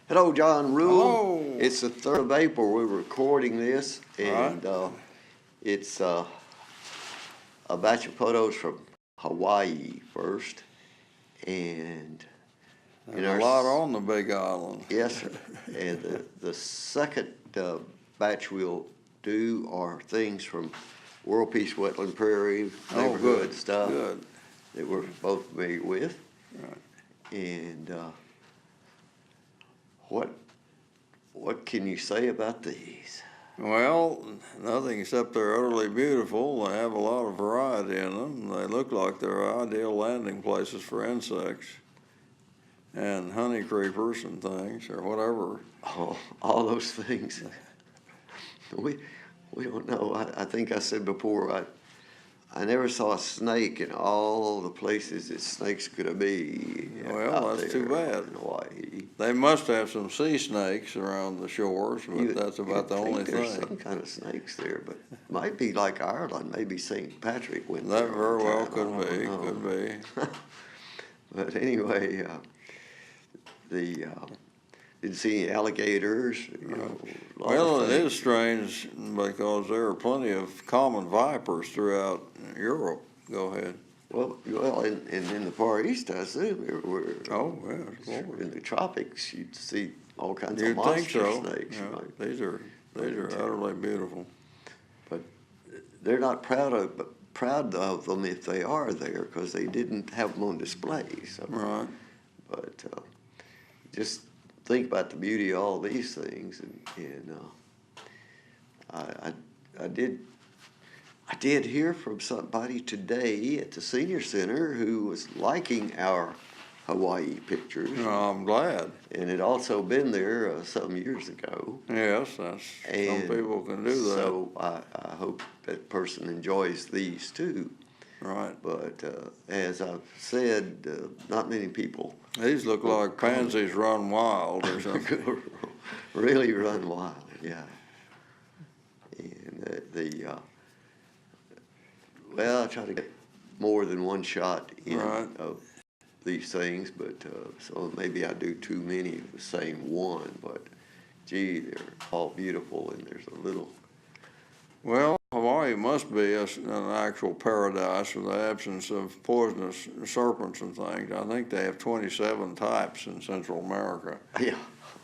Hello, John Rule. Hello. It's the 3rd of April. We're recording this, and it's a batch of photos from Hawaii first. And There's a lot on the Big Island. Yes, sir. And the second batch we'll do are things from World Peace Wetland Prairie, neighborhood stuff that we're both familiar with. Right. And what can you say about these? Well, nothing except they're utterly beautiful. They have a lot of variety in them. They look like they're ideal landing places for insects and honey creepers and things, or whatever. Oh, all those things. We don't know. I think I said before, I never saw a snake in all the places that snakes could be. Well, that's too bad. In Hawaii. They must have some sea snakes around the shores, but that's about the only thing. There's some kind of snakes there, but it might be like Ireland. Maybe St. Patrick went there. That very well could be. But anyway, didn't see any alligators. Well, it is strange because there are plenty of common vipers throughout Europe. Go ahead. Well, in the Far East, I assume. In the tropics, you'd see all kinds of monster snakes. Yeah, right? These are utterly beautiful. But they're not proud of them if they are there, because they didn't have them on display. So. Right. But just think about the beauty of all these things, and I did hear from somebody today at the senior center who was liking our Hawaii pictures. Oh, I'm glad. And had also been there some years ago. Yes, some people can do that. So I hope that person enjoys these too. Right. But as I've said, not many people. These look like pansies run wild or something. Really run wild, yeah. And well, I try to get more than one shot in of these things, but so maybe I do too many of the same one. But gee, they're all beautiful, and there's a little. Well, Hawaii must be an actual paradise with the absence of poisonous serpents and things. I think they have 27 types in Central America. Yeah.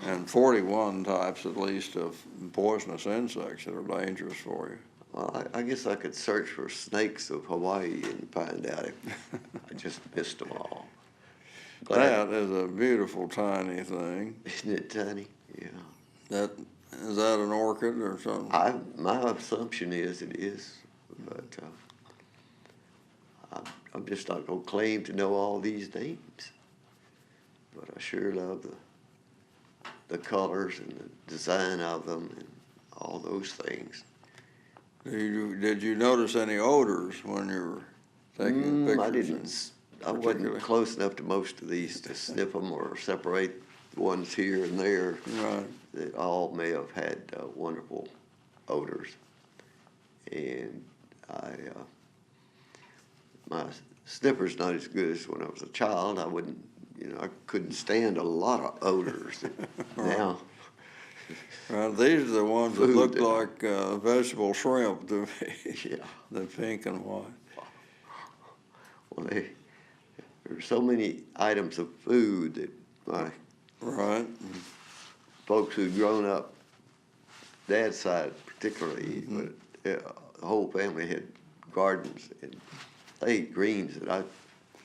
And 41 types, at least, of poisonous insects that are dangerous for you. Well, I guess I could search for snakes of Hawaii and find out if I just missed them all. That is a beautiful tiny thing. Isn't it tiny? Yeah. Is that an orchid or something? My assumption is it is, but I'm just not going to claim to know all these names. But I sure love the colors and the design of them and all those things. Did you notice any odors when you were taking pictures? I didn't. I wasn't close enough to most of these to sniff them or separate the ones here and there. Right. That all may have had wonderful odors. And my sniffer's not as good as when I was a child. I couldn't stand a lot of odors. Now. These are the ones that look like vegetable shrimp to me. Yeah. The pink and white. Well, there are so many items of food that my folks who'd grown up, Dad's side particularly, but the whole family had gardens, and they ate greens that I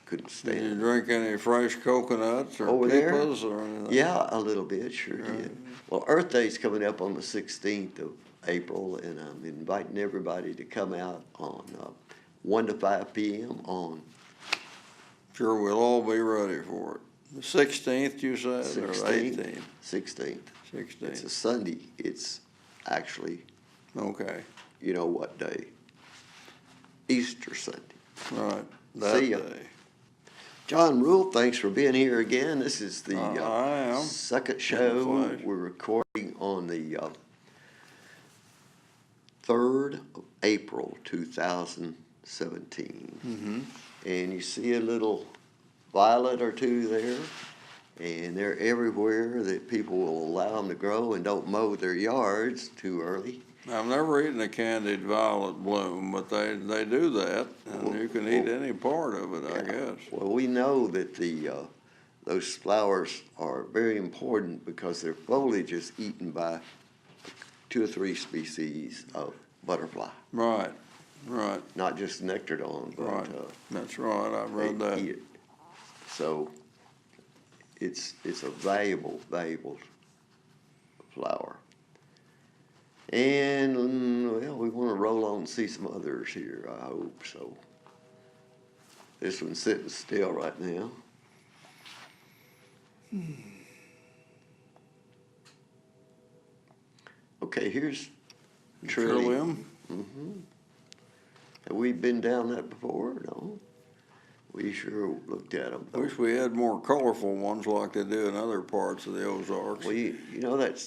couldn't stand. Did you drink any fresh coconuts or Over peppers there? or anything? Yeah, a little bit, sure did. Well, Earth Day's coming up on the 16th of April, and I'm inviting everybody to come out on 1 to 5 p.m. on. Sure, we'll all be ready for it. The 16th, you said, 16th, or 18th? 16th. 16th. It's a Sunday. It's actually. Okay. You know what day? Easter Sunday. Right. See ya. Day. John Rule, thanks for being here again. This is the second show. We're recording on the 3rd of April, 2017. Mm-hmm. And you see a little violet or two there. And they're everywhere that people will allow them to grow and don't mow their yards too early. I've never eaten a candied violet bloom, but they do that, and you can eat any part of it, I guess. Well, we know that those flowers are very important because their foliage is eaten by 2 or 3 species of butterfly. Right, right. Not just nectardon, but right. That's right. I read that. eat it. So it's a valuable flower. And well, we want to roll on and see some others here, I hope so. This one's sitting still right now. Okay, here's Trillium. Have we been down that before? No. We sure looked at them. Wish we had more colorful ones like they do in other parts of the Ozarks. Well, you know that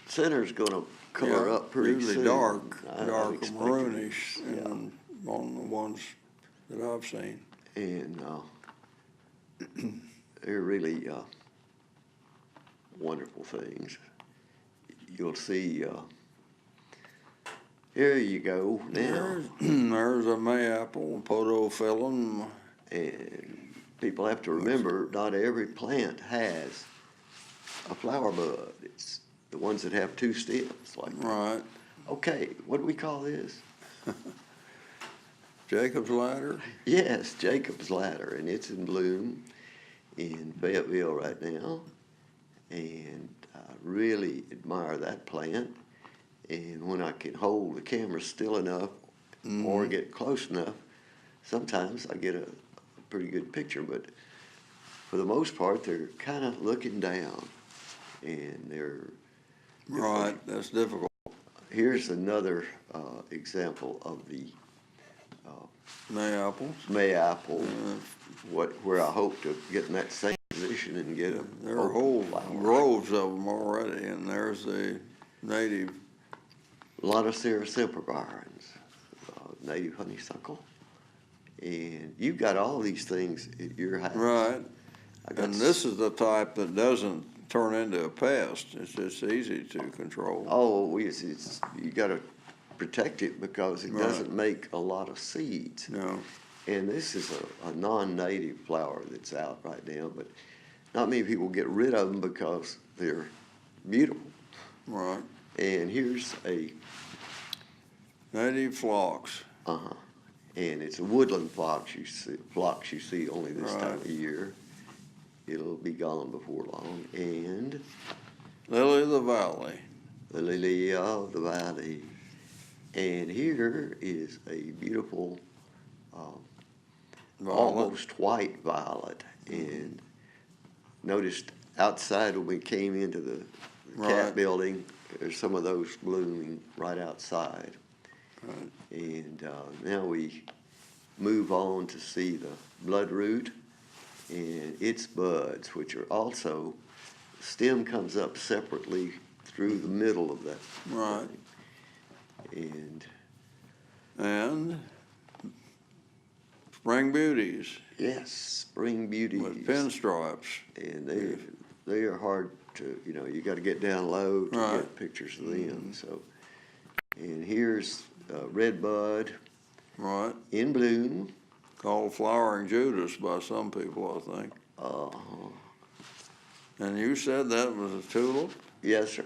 center's going to color up pretty usually soon. dark I'm maroonish, and on the ones that I've seen. And they're really wonderful things. You'll see. Here you go. Now there's a mayapple, podophyllum. And people have to remember, not every plant has a flower bud. It's the ones that have 2 stems, like that. Right. Okay, what do we call this? Jacob's ladder? Yes, Jacob's ladder, and it's in bloom in Fayetteville right now. And I really admire that plant. And when I can hold the camera still enough or get close enough, sometimes I get a pretty good picture. But for the most part, they're kind of looking down, and they're right. That's difficult. Here's another example of the mayapple, where I hope to get in that same position and get there are whole groves of them already, and there's the native Lonicera sempervirens, native honeysuckle, and you've got all these things at your house. Right, and this is the type that doesn't turn into a pest. It's just easy to control. Oh, you got to protect it because it doesn't make a lot of seeds. No. And this is a non-native flower that's out right now, but not many people get rid of them because they're beautiful. Right. And here's a native phlox. And it's a woodland phlox you see only this time of year. It'll be gone before long. And lily of the valley. The lily of the valley. And here is a beautiful, almost white violet. And noticed outside when we came into the cat building, there's some of those blooming right outside. Right. And now we move on to see the bloodroot and its buds, which are also, stem comes up separately through the middle of that. Right. And spring beauties. Yes, spring beauties. With pinstripes. And they are hard to, you got to get down low to get pictures of them. So, and here's red bud. Right. In bloom. Called flowering Judas by some people, I think. And you said that was a tulip? Yes, sir.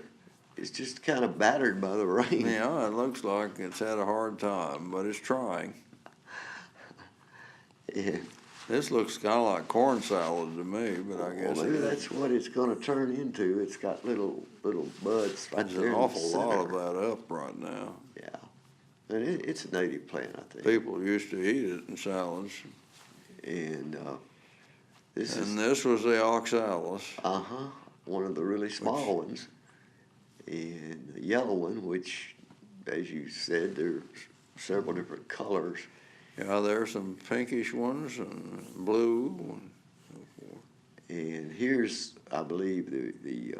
It's just kind of battered by the rain. Yeah, it looks like it's had a hard time, but it's trying. Yeah. This looks kind of like corn salad to me, but I guess maybe that's what it's going to turn into. It's got little buds right there. There's an awful lot of that up right now. Yeah. And it's a native plant, I think. People used to eat it in salads. And this was the oxalis. One of the really small ones. And the yellow one, which, as you said, there's several different colors. Yeah, there's some pinkish ones and blue and so forth. And here's, I believe, the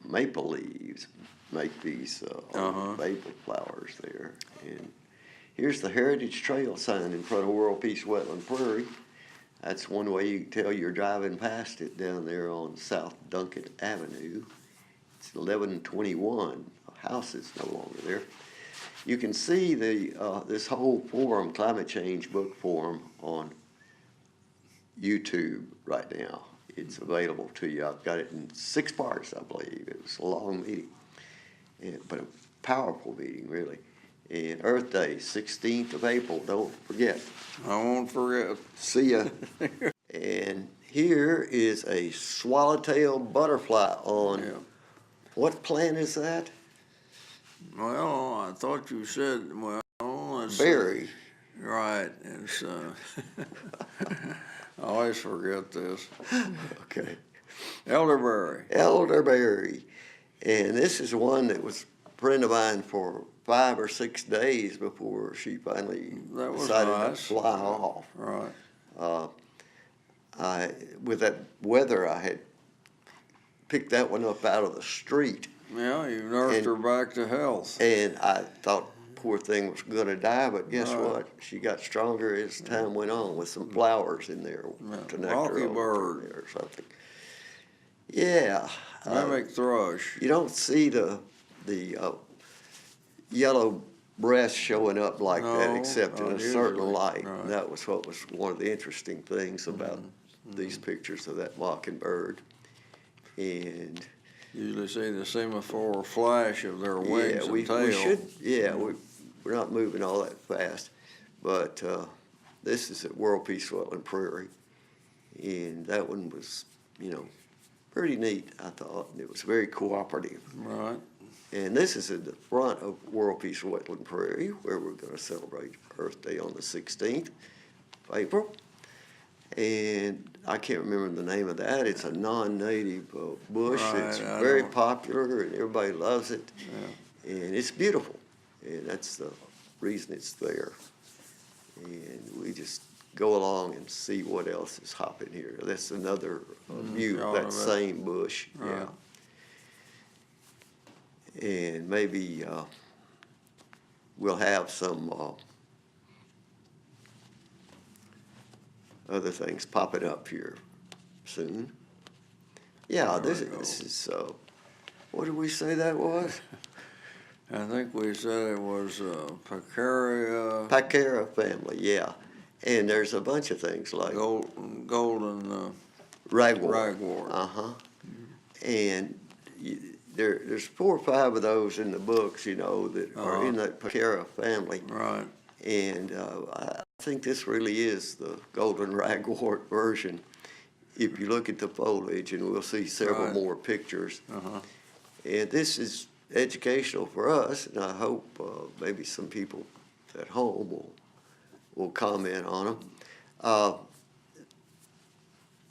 maple leaves make these maple flowers there. And here's the Heritage Trail sign in front of World Peace Wetland Prairie. That's one way you can tell you're driving past it down there on South Duncan Avenue. It's 1121. The house is no longer there. You can see this whole forum, climate change book forum, on YouTube right now. It's available to you. I've got it in 6 parts, I believe. It was a long meeting, but a powerful meeting, really. And Earth Day, 16th of April, don't forget. I won't forget. See ya. And here is a swallowtail butterfly on, Yeah. what plant is that? Well, I thought you said, well, it's Berry. right. It's I always forget this. Okay. Elderberry. Elderberry. And this is one that was a friend of mine for 5 or 6 days before she finally That was decided nice. to fly off. Right. With that weather, I had picked that one up out of the street, Yeah, you nursed her back to health. and I thought poor thing was going to die, but guess Right. what? She got stronger as time went on with some flowers in there, to nectar Rocky over bird. or something. Yeah. Mimic thrush. You don't see the yellow breast showing up like that, No, except in not a certain usually. light. Right. And that was what was one of the interesting things about these pictures of that mockingbird. And Usually see the semaphore flash of their wings we and tail. we should, we're not moving all that fast, but this is at World Peace Wetland Prairie, and that one was, pretty neat, I thought, and it was very cooperative. Right. And this is at the front of World Peace Wetland Prairie, where we're going to celebrate Earth Day on the 16th of April. And I can't remember the name of that. It's a non-native bush. Right, It's I very know. popular, and everybody loves it. Yeah. And it's beautiful, and that's the reason it's there. And we just go along and see what else is hopping here. That's another view of all that of it. same bush. Right. Yeah. And maybe we'll have some other things popping up here soon. Yeah, There this we go. is what did we say that was? I think we said it was Picaria Picara family, yeah. And there's a bunch of things like golden ragwort. ragwort. Uh-huh. And there's 4 or 5 of those in the books, that are in that Picara family. Right. And I think this really is the golden ragwort version. If you look at the foliage, and we'll see several Right. more pictures. Uh-huh. And this is educational for us, and I hope maybe some people at home will comment on them.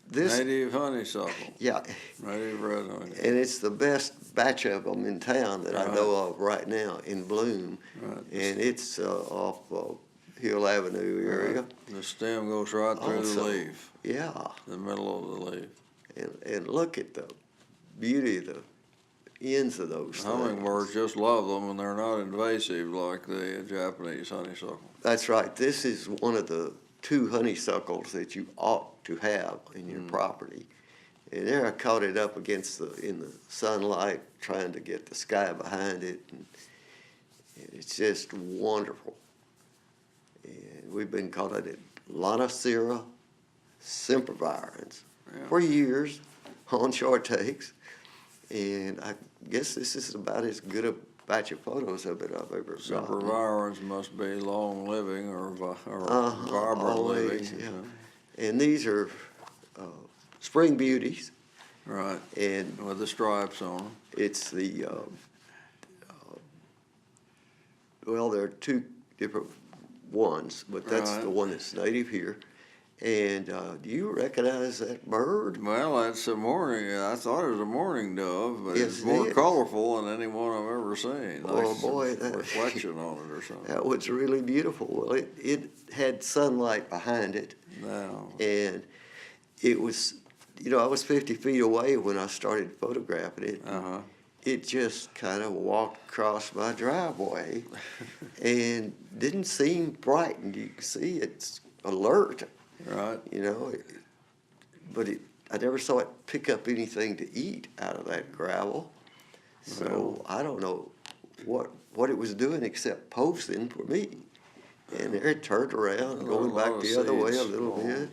This, Native honeysuckle. yeah, Native red honey. and it's the best batch of them in town that I Right. know of right now in bloom. Right. And it's off Hill Avenue area. The stem goes right through the Also, leaf, Yeah, the middle of the leaf. and look at the beauty of the ends of those Hummingbirds things. just love them, and they're not invasive like the Japanese honeysuckle. That's right. This is one of the 2 honeysuckles that you ought to have in your property. And there I caught it up in the sunlight, trying to get the sky behind it. And it's just wonderful. And we've been calling it Lanacera sempervirens for years on short takes. And I guess this is about as good a batch of photos of it I've ever gotten. Sempervirens must be long living or vibrant Always, living. yeah. And these are spring beauties, Right, and with the stripes on them. it's well, there are 2 different ones, but that's Right. the one that's native here. And do you recognize that bird? Well, that's a mourning. I thought it was a mourning dove, but Yes, it's it more is. colorful than any one I've ever seen. Oh, Like some boy, that- reflection on it or something. That was really beautiful. Well, it had sunlight behind it, Now, and it was, I was 50 feet away when I started photographing it. uh-huh. It just kind of walked across my driveway and didn't seem frightened. You can see it's alert. Right. You know, but I never saw it pick up anything to eat out of that gravel. So I don't know what it was doing except posing for me. And there it turned around, going back the other way a little bit.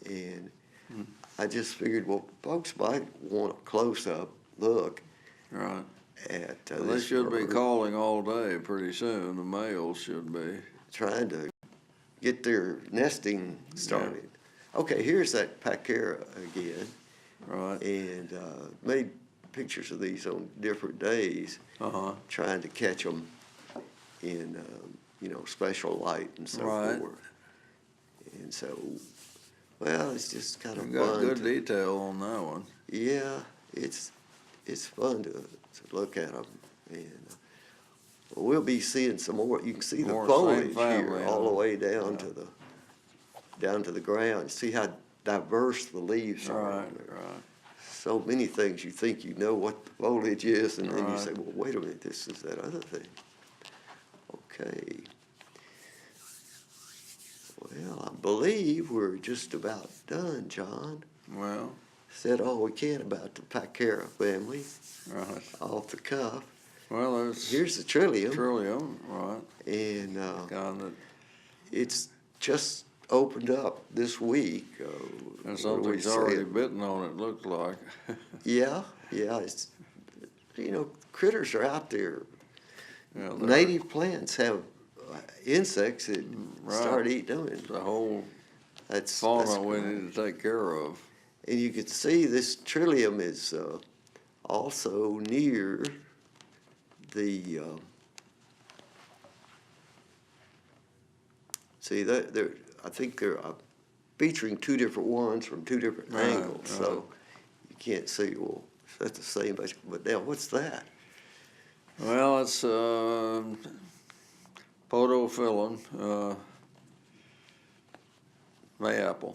And I just figured, well, folks might want a close-up look Right. at Well, they this should be bird, calling all day pretty soon. The males should be. trying to get their nesting started. Okay, here's that pacara again. Right. And made pictures of these on different days, trying to catch them in, special light and so forth. And so, well, it's just kind of You got fun. good detail on that one. Yeah, it's fun to look at them. And we'll be seeing some more. You can see the More foliage same family, here all the way down to the ground. See how diverse the leaves are on there. Right. So many things you think you know what the foliage is, and then you say, well, wait a minute, this is that other thing. Okay. Well, I believe we're just about done, John. Well. Said all we can about the Pacara family. Right. Off the cuff. Well, there's here's the trillium. Trillium, right. And kind of, it's just opened up this week. and something's already bitten on it, looks like. Yeah, it's, critters are out there. Yeah, native plants have insects that start eating them. The whole that's fauna we need to take care of. And you can see this trillium is also near the, I think they're featuring two different ones from two different angles. So you can't see, well, if that's the same, but now what's that? Well, it's podophyllum, mayapple,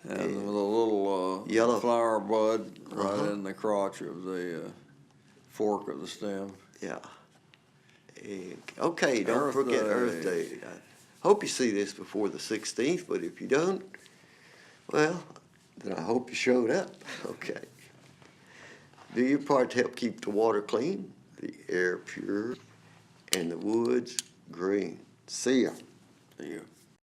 and with a little yellow flower bud right in the crotch of the fork of the stem. Yeah. And, okay, don't forget Earth Day. I hope you see this before the 16th, but if you don't, well, then I hope you showed up. Okay. Do your part to help keep the water clean, the air pure, and the woods green. See ya. See ya.